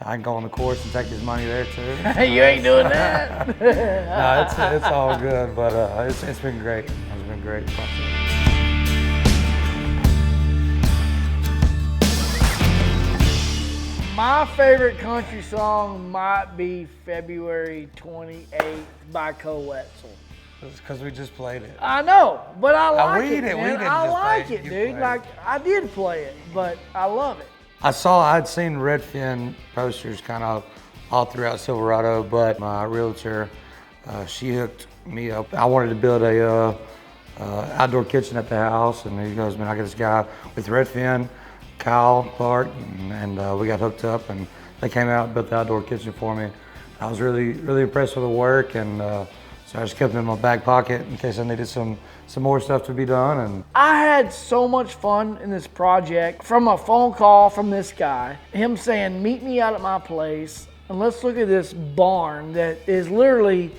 I can go on the course and take his money there too. You ain't doing that. No, it's all good, but it's been great. It's been great. My favorite country song might be February 28th by Koe Wetzel. It's because we just played it. I know, but I like it, we man. didn't I just like play it, You dude. played Like, it. I did play it, but I love it. I'd seen Redfin posters kind of all throughout Silverado, but my realtor, she hooked me up. I wanted to build a outdoor kitchen at the house, and he goes, man, I got this guy with Redfin, Kyle Clark, and we got hooked up, and they came out and built the outdoor kitchen for me. I was really, really impressed with the work, and so I just kept it in my back pocket in case I needed some more stuff to be done. And I had so much fun in this project from a phone call from this guy, him saying, meet me out at my place, and let's look at this barn that is literally,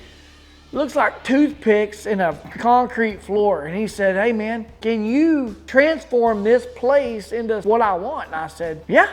looks like toothpicks in a concrete floor. And he said, hey man, can you transform this place into what I want? And I said, yeah,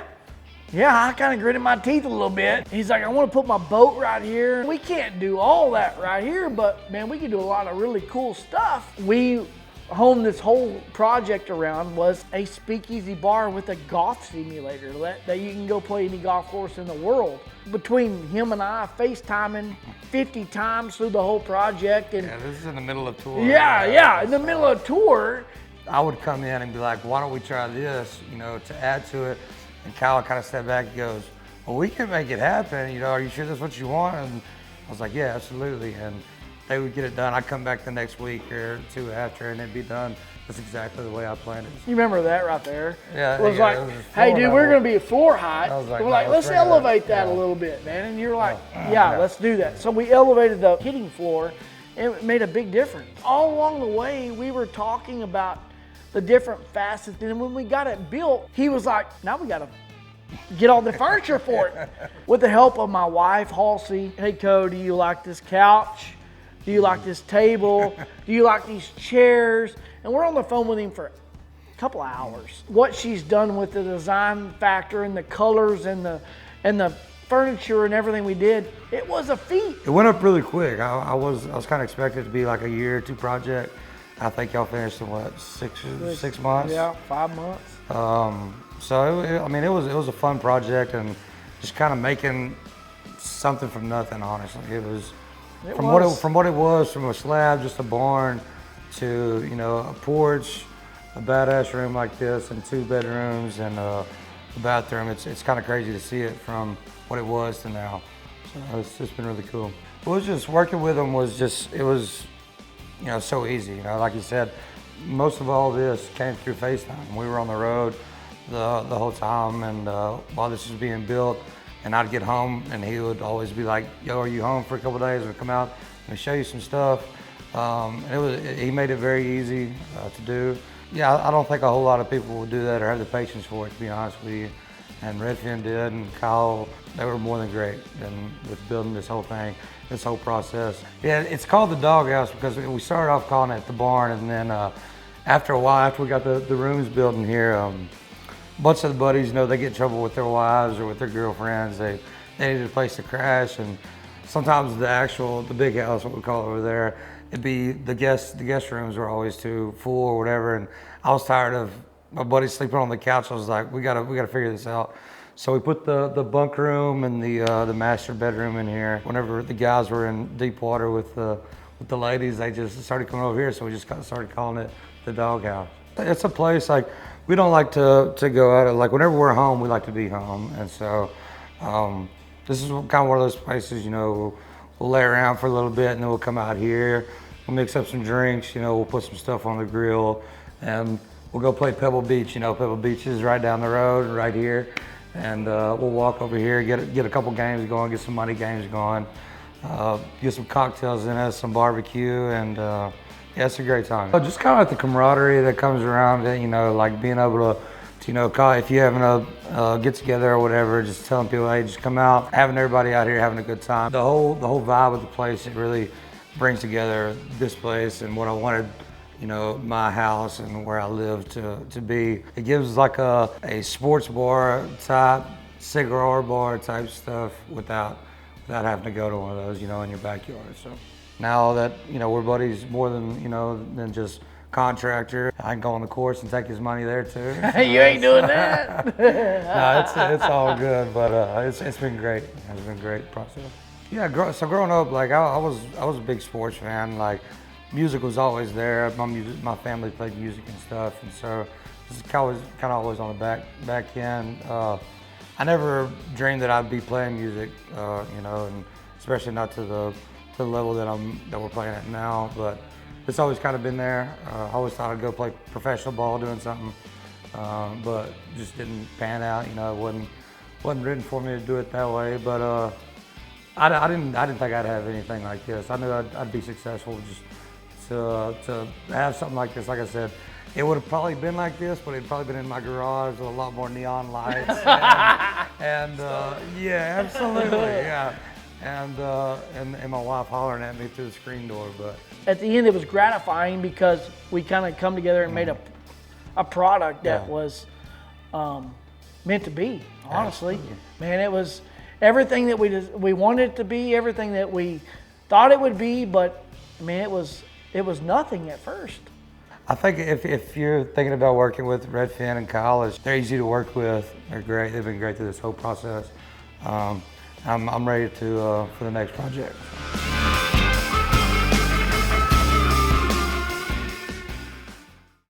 I kind of gritted my teeth a little bit. He's like, I want to put my boat right here. We can't do all that right here, but man, we can do a lot of really cool stuff. We honed this whole project around was a speakeasy bar with a golf simulator that you can go play any golf course in the world. Between him and I, FaceTiming 50 times through the whole project. And yeah, this is in the middle of tour. Yeah, in the middle of tour. I would come in and be like, why don't we try this, to add to it? And Kyle kind of stepped back and goes, well, we can make it happen. Are you sure that's what you want? And I was like, yeah, absolutely. And they would get it done. I'd come back the next week or two after, and it'd be done. That's exactly the way I planned it. You remember that right there? Yeah. It was like, hey, dude, we're going to be at floor height. I was like, we're like, let's elevate that a little bit, man. And you're like, yeah, let's do that. So we elevated the hitting floor, and it made a big difference. All along the way, we were talking about the different facets. And when we got it built, he was like, now we got to get all the furniture for it. With the help of my wife, Halsey. Hey, Koe, do you like this couch? Do you like this table? Do you like these chairs? And we're on the phone with him for a couple of hours. What she's done with the design factor and the colors and the furniture and everything we did, it was a feat. It went up really quick. I was kind of expecting it to be like a year or two project. I think y'all finished in what, six months? Yeah, 5 months. So it was a fun project, and just kind of making something from nothing. Honestly, it was from what it was from a slab, just a barn, to a porch, a badass room like this, and 2 bedrooms and a bathroom. It's kind of crazy to see it from what it was to now. So it's just been really cool. It was just working with them was so easy. Like you said, most of all this came through FaceTime. We were on the road the whole time, and while this was being built, and I'd get home, and he would always be like, yo, are you home for a couple of days? We'll come out and show you some stuff. He made it very easy to do. Yeah, I don't think a whole lot of people would do that or have the patience for it, to be honest with you. And Redfin did, and Kyle, they were more than great with building this whole thing, this whole process. Yeah, it's called the doghouse because we started off calling it the barn, and then after a while, after we got the rooms built in here, a bunch of the buddies, they get in trouble with their wives or with their girlfriends. They needed a place to crash, and sometimes the big house, what we call it over there, it'd be the guest rooms were always too full or whatever, and I was tired of my buddy sleeping on the couch. I was like, we gotta figure this out. So we put the bunk room and the master bedroom in here. Whenever the guys were in deep water with the ladies, they just started coming over here, so we just started calling it the doghouse. It's a place like we don't like to go out. Like whenever we're home, we like to be home, and so this is kind of one of those places. We'll lay around for a little bit, and then we'll come out here. We'll mix up some drinks. We'll put some stuff on the grill, and we'll go play Pebble Beach. Pebble Beach is right down the road, right here. And we'll walk over here, get a couple games going, get some money games going, get some cocktails in us, some barbecue, and yeah, it's a great time. Just kind of like the camaraderie that comes around it, like being able to call, if you're having a get together or whatever, just telling people, hey, just come out, having everybody out here having a good time. The whole vibe of the place, it really brings together this place and what I wanted my house and where I live to be. It gives like a sports bar type cigar bar type stuff without having to go to one of those, you know, in your backyard. So now that, you know, we're buddies more than, you know, than just contractor, I can go on the course and take his money there too. You ain't doing that. No, it's all good, but it's been great. It's been a great process. Yeah, so growing up, like I was a big sports fan. Like music was always there. My family played music and stuff, and so this is kind of always on the back end. I never dreamed that I'd be playing music, you know, and especially not to the level that we're playing at now. But it's always kind of been there. I always thought I'd go play professional ball doing something, but just didn't pan out. You know, it wasn't written for me to do it that way. But I didn't think I'd have anything like this. I knew I'd be successful. Just to have something like this, like I said, it would have probably been like this, but it'd probably been in my garage with a lot more neon lights. and yeah, absolutely, yeah. And my wife hollering at me through the screen door, but at the end it was gratifying because we kind of come together and made a product that was meant to be, honestly. Absolutely. Man, it was everything that we wanted it to be, everything that we thought it would be, but man, it was nothing at first. I think if you're thinking about working with Redfin and Kyle, they're easy to work with. They're great. They've been great through this whole process. I'm ready for the next project.